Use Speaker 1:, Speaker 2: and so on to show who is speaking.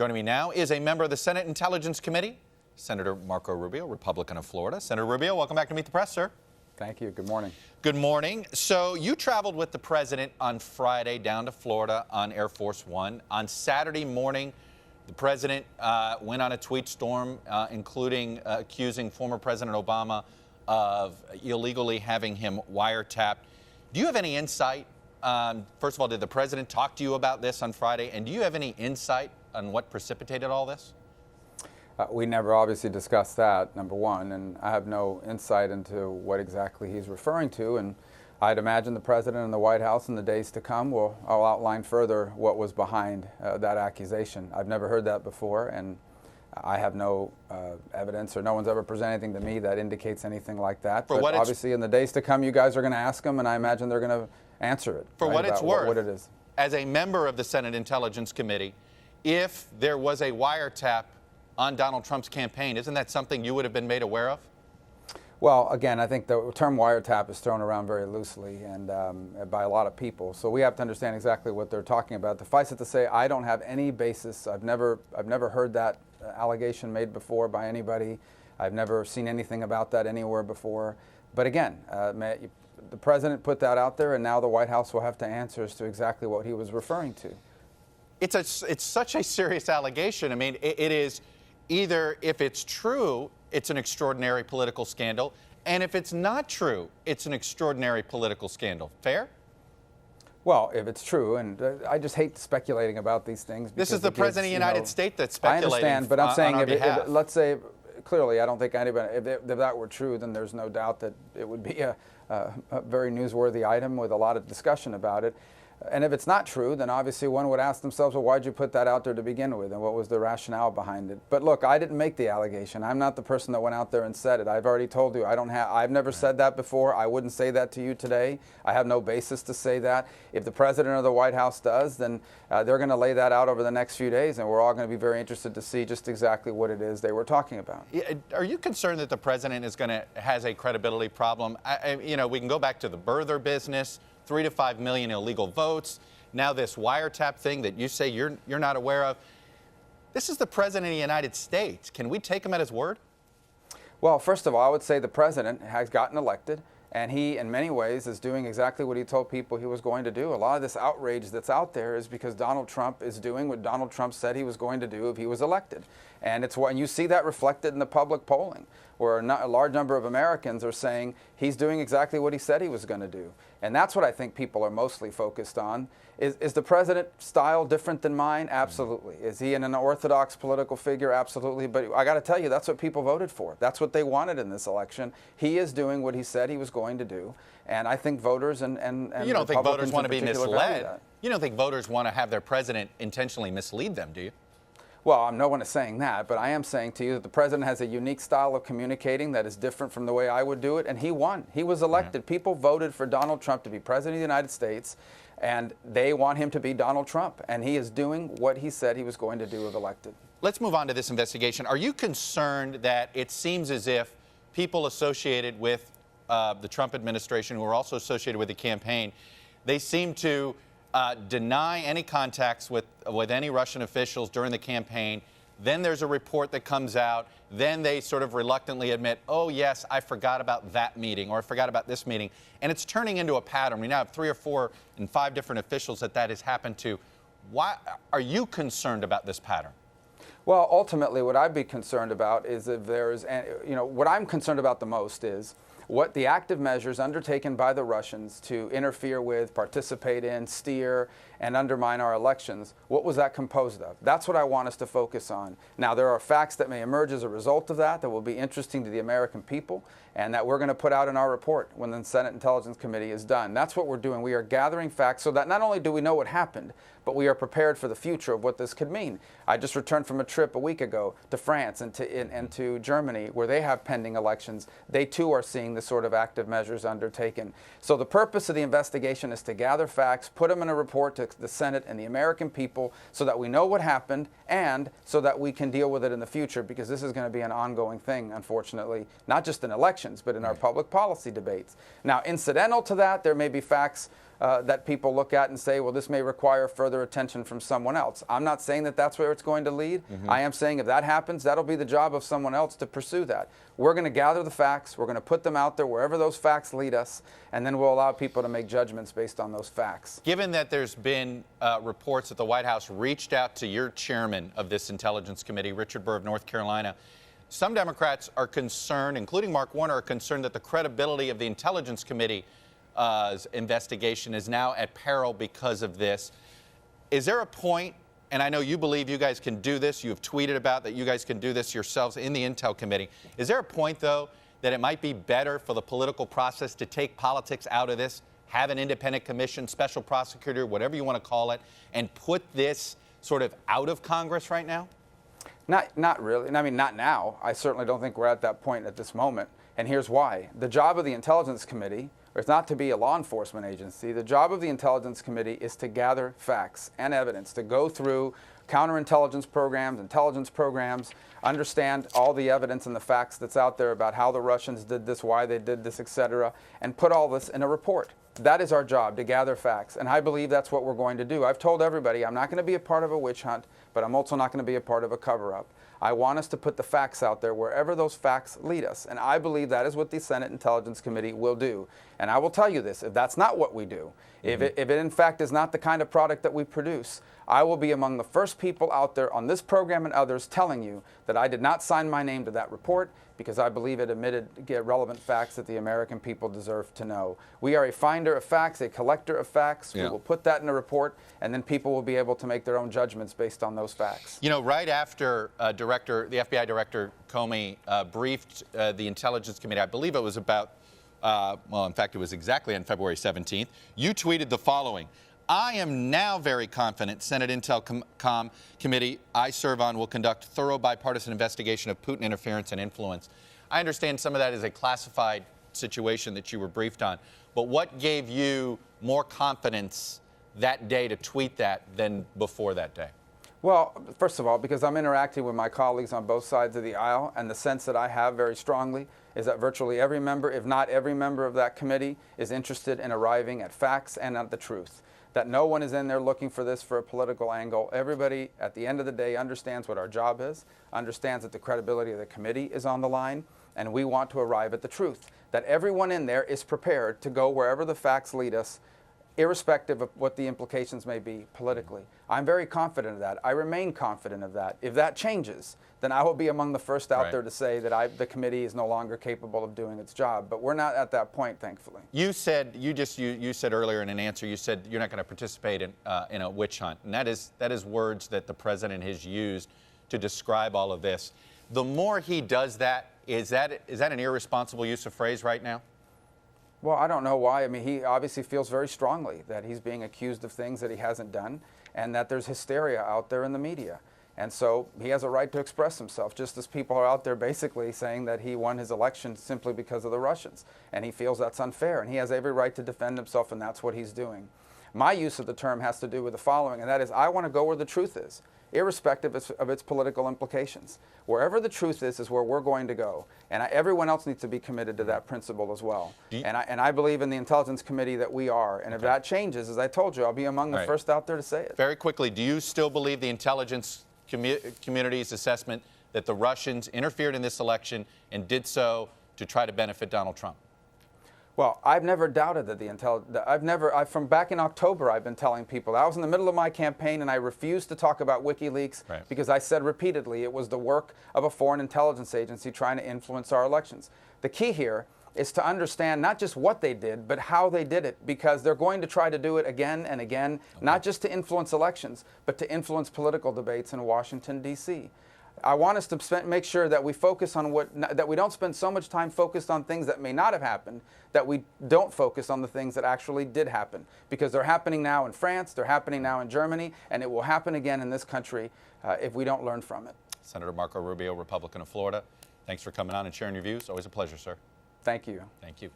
Speaker 1: Joining me now is a member of the Senate Intelligence Committee, Senator Marco Rubio, Republican of Florida. Senator Rubio, welcome back to Meet the Press, sir.
Speaker 2: Thank you. Good morning.
Speaker 1: Good morning. So you traveled with the president on Friday down to Florida on Air Force One. On Saturday morning, the president went on a tweet storm, including accusing former President Obama of illegally having him wiretapped. Do you have any insight? First of all, did the president talk to you about this on Friday? And do you have any insight on what precipitated all this?
Speaker 2: We never obviously discussed that, number one, and I have no insight into what exactly he's referring to. And I'd imagine the president and the White House in the days to come I'll outline further what was behind that accusation. I've never heard that before, and I have no evidence, or no one's ever presented anything to me that indicates anything like that. But obviously in the days to come, you guys are going to ask them, and I imagine they're going to answer it.
Speaker 1: For what it's worth,
Speaker 2: what it is.
Speaker 1: As a member of the Senate Intelligence Committee, if there was a wiretap on Donald Trump's campaign, isn't that something you would have been made aware of?
Speaker 2: Well, again, I think the term wiretap is thrown around very loosely and by a lot of people. So we have to understand exactly what they're talking about. Suffice it to say, I don't have any basis. I've never heard that allegation made before by anybody. I've never seen anything about that anywhere before. But again, the president put that out there, and now the White House will have to answer as to exactly what he was referring to.
Speaker 1: It's such a serious allegation. I mean, it is either, if it's true, it's an extraordinary political scandal, and if it's not true, it's an extraordinary political scandal. Fair?
Speaker 2: Well, if it's true, and I just hate speculating about these things.
Speaker 1: This is the President of the United States that's speculating.
Speaker 2: I understand, but I'm saying
Speaker 1: if
Speaker 2: let's say, clearly, I don't think anybody, if that were true, then there's no doubt that it would be a very newsworthy item with a lot of discussion about it. And if it's not true, then obviously one would ask themselves, well, why'd you put that out there to begin with, and what was the rationale behind it? But look, I didn't make the allegation. I'm not the person that went out there and said it. I've already told you, I've never said that before. I wouldn't say that to you today. I have no basis to say that. If the president or the White House does, then they're going to lay that out over the next few days, and we're all going to be very interested to see just exactly what it is they were talking about.
Speaker 1: Are you concerned that the president has a credibility problem? You know, we can go back to the birther business. 3 to 5 million illegal votes. Now this wiretap thing that you say you're not aware of. This is the President of the United States. Can we take him at his word?
Speaker 2: Well, first of all, I would say the president has gotten elected, and he, in many ways, is doing exactly what he told people he was going to do. A lot of this outrage that's out there is because Donald Trump is doing what Donald Trump said he was going to do if he was elected. And you see that reflected in the public polling, where a large number of Americans are saying he's doing exactly what he said he was going to do. And that's what I think people are mostly focused on. Is the president's style different than mine? Absolutely. Is he an unorthodox political figure? Absolutely. But I got to tell you, that's what people voted for. That's what they wanted in this election. He is doing what he said he was going to do. And I think voters and
Speaker 1: you don't think voters want to be misled? You don't think voters want to have their president intentionally mislead them, do you?
Speaker 2: Well, no one is saying that, but I am saying to you that the president has a unique style of communicating that is different from the way I would do it, and he won. He was elected. People voted for Donald Trump to be president of the United States, and they want him to be Donald Trump, and he is doing what he said he was going to do if elected.
Speaker 1: Let's move on to this investigation. Are you concerned that it seems as if people associated with the Trump administration, who are also associated with the campaign, they seem to deny any contacts with any Russian officials during the campaign? Then there's a report that comes out. Then they sort of reluctantly admit, oh, yes, I forgot about that meeting, or I forgot about this meeting. And it's turning into a pattern. We now have 3 or 4 and 5 different officials that has happened to. Why are you concerned about this pattern?
Speaker 2: Well, ultimately, what I'd be concerned about is if there's, what I'm concerned about the most is what the active measures undertaken by the Russians to interfere with, participate in, steer, and undermine our elections, what was that composed of? That's what I want us to focus on. Now, there are facts that may emerge as a result of that will be interesting to the American people, and that we're going to put out in our report when the Senate Intelligence Committee is done. That's what we're doing. We are gathering facts so that not only do we know what happened, but we are prepared for the future of what this could mean. I just returned from a trip a week ago to France and to Germany, where they have pending elections. They too are seeing the sort of active measures undertaken. So the purpose of the investigation is to gather facts, put them in a report to the Senate and the American people so that we know what happened and so that we can deal with it in the future, because this is going to be an ongoing thing, unfortunately, not just in elections, but in our public policy debates. Now, incidental to that, there may be facts that people look at and say, well, this may require further attention from someone else. I'm not saying that that's where it's going to lead. I am saying if that happens, that'll be the job of someone else to pursue that. We're going to gather the facts. We're going to put them out there wherever those facts lead us, and then we'll allow people to make judgments based on those facts.
Speaker 1: Given that there's been reports that the White House reached out to your chairman of this Intelligence Committee, Richard Burr of North Carolina, some Democrats are concerned, including Mark Warner, are concerned that the credibility of the Intelligence Committee's investigation is now at peril because of this. Is there a point, and I know you believe you guys can do this, you have tweeted about that you guys can do this yourselves in the Intel Committee. Is there a point, though, that it might be better for the political process to take politics out of this, have an independent commission, special prosecutor, whatever you want to call it, and put this sort of out of Congress right now?
Speaker 2: Not really. I mean, not now. I certainly don't think we're at that point at this moment. And here's why. The job of the Intelligence Committee is not to be a law enforcement agency. The job of the Intelligence Committee is to gather facts and evidence, to go through counterintelligence programs, intelligence programs, understand all the evidence and the facts that's out there about how the Russians did this, why they did this, etc., and put all this in a report. That is our job, to gather facts, and I believe that's what we're going to do. I've told everybody I'm not going to be a part of a witch hunt, but I'm also not going to be a part of a cover-up. I want us to put the facts out there wherever those facts lead us, and I believe that is what the Senate Intelligence Committee will do. And I will tell you this, if that's not what we do, if it in fact is not the kind of product that we produce, I will be among the first people out there on this program and others telling you that I did not sign my name to that report because I believe it omitted relevant facts that the American people deserve to know. We are a finder of facts, a collector of facts.
Speaker 1: Yeah.
Speaker 2: We will put that in a report, and then people will be able to make their own judgments based on those facts.
Speaker 1: You know, right after the FBI Director Comey briefed the Intelligence Committee, I believe it was about, well, in fact, it was exactly on February 17th, you tweeted the following: I am now very confident Senate Intel Committee I serve on will conduct thorough bipartisan investigation of Putin interference and influence. I understand some of that is a classified situation that you were briefed on, but what gave you more confidence that day to tweet that than before that day?
Speaker 2: Well, first of all, because I'm interacting with my colleagues on both sides of the aisle, and the sense that I have very strongly is that virtually every member, if not every member of that committee, is interested in arriving at facts and at the truth. That no one is in there looking for this for a political angle. Everybody, at the end of the day, understands what our job is, understands that the credibility of the committee is on the line, and we want to arrive at the truth. That everyone in there is prepared to go wherever the facts lead us, irrespective of what the implications may be politically. I'm very confident of that. I remain confident of that. If that changes, then I will be among the first out there to say that the committee is no longer capable of doing its job. But we're not at that point, thankfully.
Speaker 1: You said you said earlier in an answer, you said you're not going to participate in a witch hunt, and that is words that the president has used to describe all of this. The more he does that, is that an irresponsible use of phrase right now?
Speaker 2: Well, I don't know why. I mean, he obviously feels very strongly that he's being accused of things that he hasn't done, and that there's hysteria out there in the media. And so he has a right to express himself, just as people are out there basically saying that he won his election simply because of the Russians. And he feels that's unfair, and he has every right to defend himself, and that's what he's doing. My use of the term has to do with the following, and that is I want to go where the truth is, irrespective of its political implications. Wherever the truth is where we're going to go. And everyone else needs to be committed to that principle as well. And I believe in the Intelligence Committee that we are. And if that changes, as I told you, I'll be among the first out there to say it.
Speaker 1: Very quickly, do you still believe the intelligence community's assessment that the Russians interfered in this election and did so to try to benefit Donald Trump?
Speaker 2: Well, I've never doubted that from back in October, I've been telling people. I was in the middle of my campaign, and I refused to talk about WikiLeaks because I said repeatedly it was the work of a foreign intelligence agency trying to influence our elections. The key here is to understand not just what they did, but how they did it, because they're going to try to do it again and again, not just to influence elections, but to influence political debates in Washington, D.C. I want us to make sure that we focus on that we don't spend so much time focused on things that may not have happened, that we don't focus on the things that actually did happen. Because they're happening now in France, they're happening now in Germany, and it will happen again in this country if we don't learn from it.
Speaker 1: Senator Marco Rubio, Republican of Florida, thanks for coming on and sharing your views. Always a pleasure, sir.
Speaker 2: Thank you.
Speaker 1: Thank you.